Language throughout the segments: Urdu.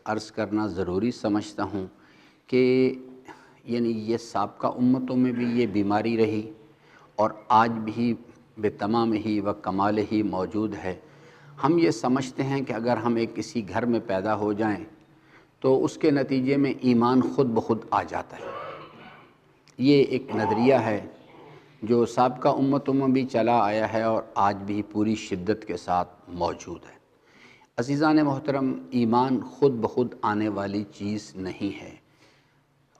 عرض کرنا ضروری سمجھتا ہوں کہ یعنی یہ سابقہ امتوں میں بھی یہ بیماری رہی اور آج بھی بے تمام ہی و کمال ہی موجود ہے۔ ہم یہ سمجھتے ہیں کہ اگر ہم ایک کسی گھر میں پیدا ہو جائیں تو اس کے نتیجے میں ایمان خود بخود آ جاتا ہے۔ یہ ایک نظریہ ہے جو سابقہ امتوں میں بھی چلا آیا ہے اور آج بھی پوری شدت کے ساتھ موجود ہے۔ عزیزان محترم، ایمان خود بخود آنے والی چیز نہیں ہے۔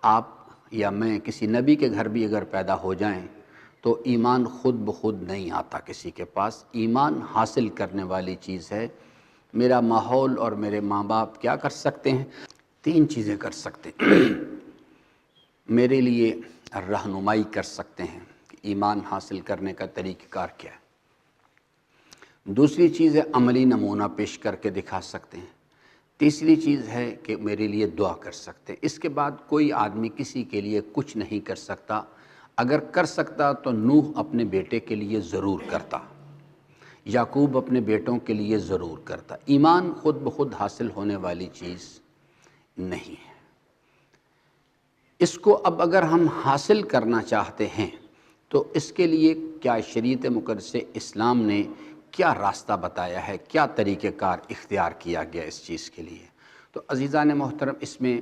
آپ یا میں کسی نبی کے گھر بھی اگر پیدا ہو جائیں تو ایمان خود بخود نہیں آتا کسی کے پاس۔ ایمان حاصل کرنے والی چیز ہے۔ میرا ماحول اور میرے ماں باپ کیا کر سکتے ہیں؟ 3 چیزیں کر سکتے ہیں۔ میرے لیے رہنمائی کر سکتے ہیں کہ ایمان حاصل کرنے کا طریقہ کار کیا ہے۔ دوسری چیز ہے عملی نمونہ پیش کر کے دکھا سکتے ہیں۔ تیسری چیز ہے کہ میرے لیے دعا کر سکتے ہیں۔ اس کے بعد کوئی آدمی کسی کے لیے کچھ نہیں کر سکتا۔ اگر کر سکتا تو نوح اپنے بیٹے کے لیے ضرور کرتا، یعقوب اپنے بیٹوں کے لیے ضرور کرتا۔ ایمان خود بخود حاصل ہونے والی چیز نہیں ہے۔ اس کو اب اگر ہم حاصل کرنا چاہتے ہیں تو اس کے لیے کیا شریعت مقدس اسلام نے کیا راستہ بتایا ہے، کیا طریقہ کار اختیار کیا گیا اس چیز کے لیے؟ تو عزیزان محترم، اس میں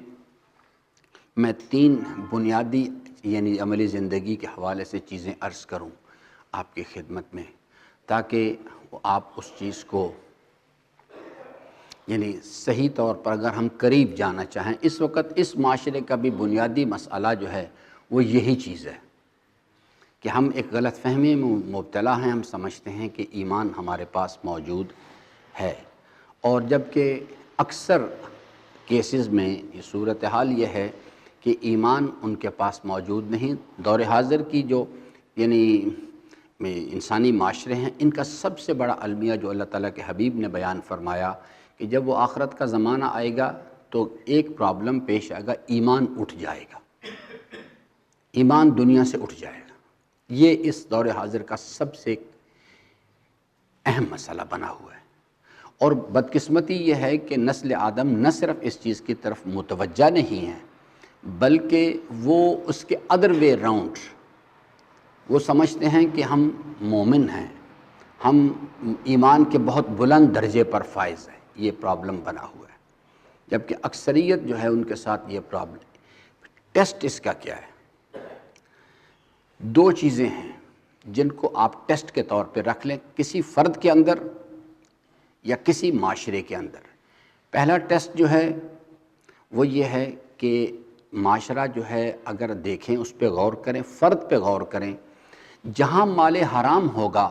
3 بنیادی یعنی عملی زندگی کے حوالے سے چیزیں عرض کروں آپ کی خدمت میں، تاکہ آپ اس چیز کو یعنی صحیح طور پر اگر ہم قریب جانا چاہیں۔ اس وقت اس معاشرے کا بھی بنیادی مسئلہ جو ہے وہ یہی چیز ہے کہ ہم ایک غلط فہمی میں مبتلا ہیں۔ ہم سمجھتے ہیں کہ ایمان ہمارے پاس موجود ہے، اور جبکہ اکثر کیسز میں یہ صورتحال یہ ہے کہ ایمان ان کے پاس موجود نہیں۔ دور حاضر کی جو یعنی انسانی معاشرے ہیں، ان کا سب سے بڑا المیہ جو اللہ تعالیٰ کے حبیب نے بیان فرمایا کہ جب وہ آخرت کا زمانہ آئے گا تو ایک پرابلم پیش آئے گا، ایمان اٹھ جائے گا، ایمان دنیا سے اٹھ جائے گا۔ یہ اس دور حاضر کا سب سے اہم مسئلہ بنا ہوا ہے، اور بدقسمتی یہ ہے کہ نسل آدم نہ صرف اس چیز کی طرف متوجہ نہیں ہے، بلکہ وہ اس کے ادر وے راؤنڈ وہ سمجھتے ہیں کہ ہم مومن ہیں، ہم ایمان کے بہت بلند درجے پر فائز ہیں۔ یہ پرابلم بنا ہوا ہے، جبکہ اکثریت جو ہے ان کے ساتھ یہ پرابلم۔ ٹیسٹ اس کا کیا ہے؟ 2 چیزیں ہیں جن کو آپ ٹیسٹ کے طور پہ رکھ لیں کسی فرد کے اندر یا کسی معاشرے کے اندر۔ پہلا ٹیسٹ جو ہے وہ یہ ہے کہ معاشرہ جو ہے اگر دیکھیں، اس پہ غور کریں، فرد پہ غور کریں، جہاں مال حرام ہوگا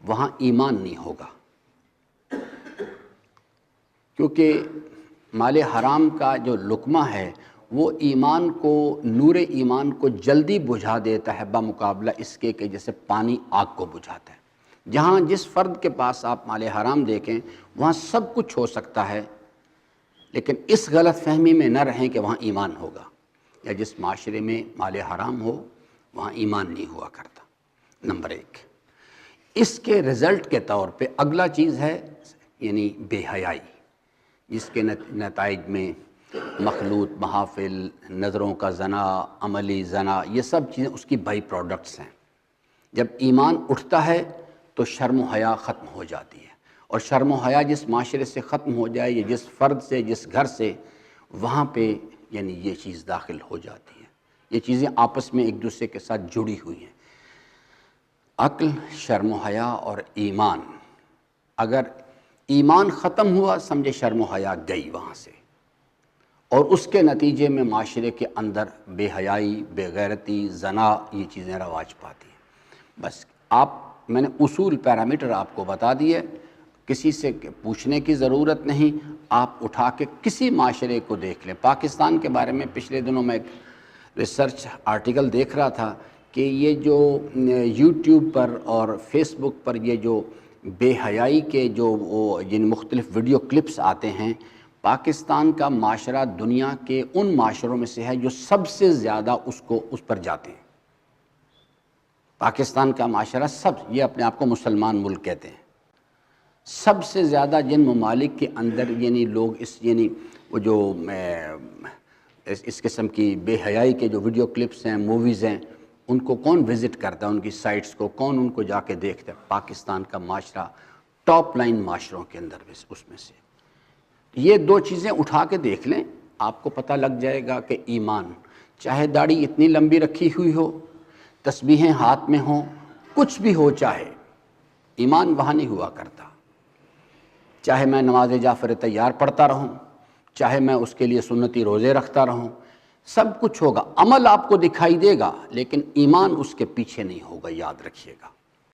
وہاں ایمان نہیں ہوگا، کیونکہ مال حرام کا جو لقمہ ہے وہ ایمان کو، نور ایمان کو جلدی بجھا دیتا ہے بمقابلہ اس کے کہ جیسے پانی آگ کو بجھاتا ہے۔ جہاں جس فرد کے پاس آپ مال حرام دیکھیں وہاں سب کچھ ہو سکتا ہے، لیکن اس غلط فہمی میں نہ رہیں کہ وہاں ایمان ہوگا، یا جس معاشرے میں مال حرام ہو وہاں ایمان نہیں ہوا کرتا۔ نمبر 1، اس کے رزلٹ کے طور پہ اگلا چیز ہے یعنی بے حیائی، جس کے نتائج میں مخلوط محافل، نظروں کا زنا، عملی زنا، یہ سب چیزیں اس کی بائی پروڈکٹس ہیں۔ جب ایمان اٹھتا ہے تو شرم و حیا ختم ہو جاتی ہے، اور شرم و حیا جس معاشرے سے ختم ہو جائے، یا جس فرد سے، جس گھر سے، وہاں پہ یعنی یہ چیز داخل ہو جاتی ہے۔ یہ چیزیں آپس میں ایک دوسرے کے ساتھ جڑی ہوئی ہیں۔ عقل، شرم و حیا اور ایمان، اگر ایمان ختم ہوا سمجھے شرم و حیا گئی وہاں سے، اور اس کے نتیجے میں معاشرے کے اندر بے حیائی، بے غیرتی، زنا، یہ چیزیں رواج پاتی ہیں۔ بس میں نے اصول پیرامیٹر آپ کو بتا دیے، کسی سے پوچھنے کی ضرورت نہیں، آپ اٹھا کے کسی معاشرے کو دیکھ لیں۔ پاکستان کے بارے میں پچھلے دنوں میں ایک ریسرچ آرٹیکل دیکھ رہا تھا کہ یہ جو یوٹیوب پر اور فیس بک پر یہ جو بے حیائی کے جو جن مختلف ویڈیو کلپس آتے ہیں، پاکستان کا معاشرہ دنیا کے ان معاشروں میں سے ہے جو سب سے زیادہ اس پر جاتے ہیں۔ پاکستان کا معاشرہ یہ اپنے آپ کو مسلمان ملک کہتے ہیں، سب سے زیادہ جن ممالک کے اندر یعنی لوگ یعنی وہ جو اس قسم کی بے حیائی کے جو ویڈیو کلپس ہیں، موویز ہیں، ان کو کون وزٹ کرتا ہے، ان کی سائٹس کو کون ان کو جا کے دیکھتا ہے؟ پاکستان کا معاشرہ ٹاپ لائن معاشروں کے اندر اس میں سے یہ دو چیزیں اٹھا کے دیکھ لیں، آپ کو پتہ لگ جائے گا کہ ایمان، چاہے داڑھی اتنی لمبی رکھی ہوئی ہو، تسبیحیں ہاتھ میں ہوں، کچھ بھی ہو، چاہے ایمان وہاں نہیں ہوا کرتا۔ چاہے میں نماز جعفر طیار پڑھتا رہوں، چاہے میں اس کے لیے سنتی روزے رکھتا رہوں، سب کچھ ہوگا، عمل آپ کو دکھائی دے گا، لیکن ایمان اس کے پیچھے نہیں ہوگا، یاد رکھیے گا۔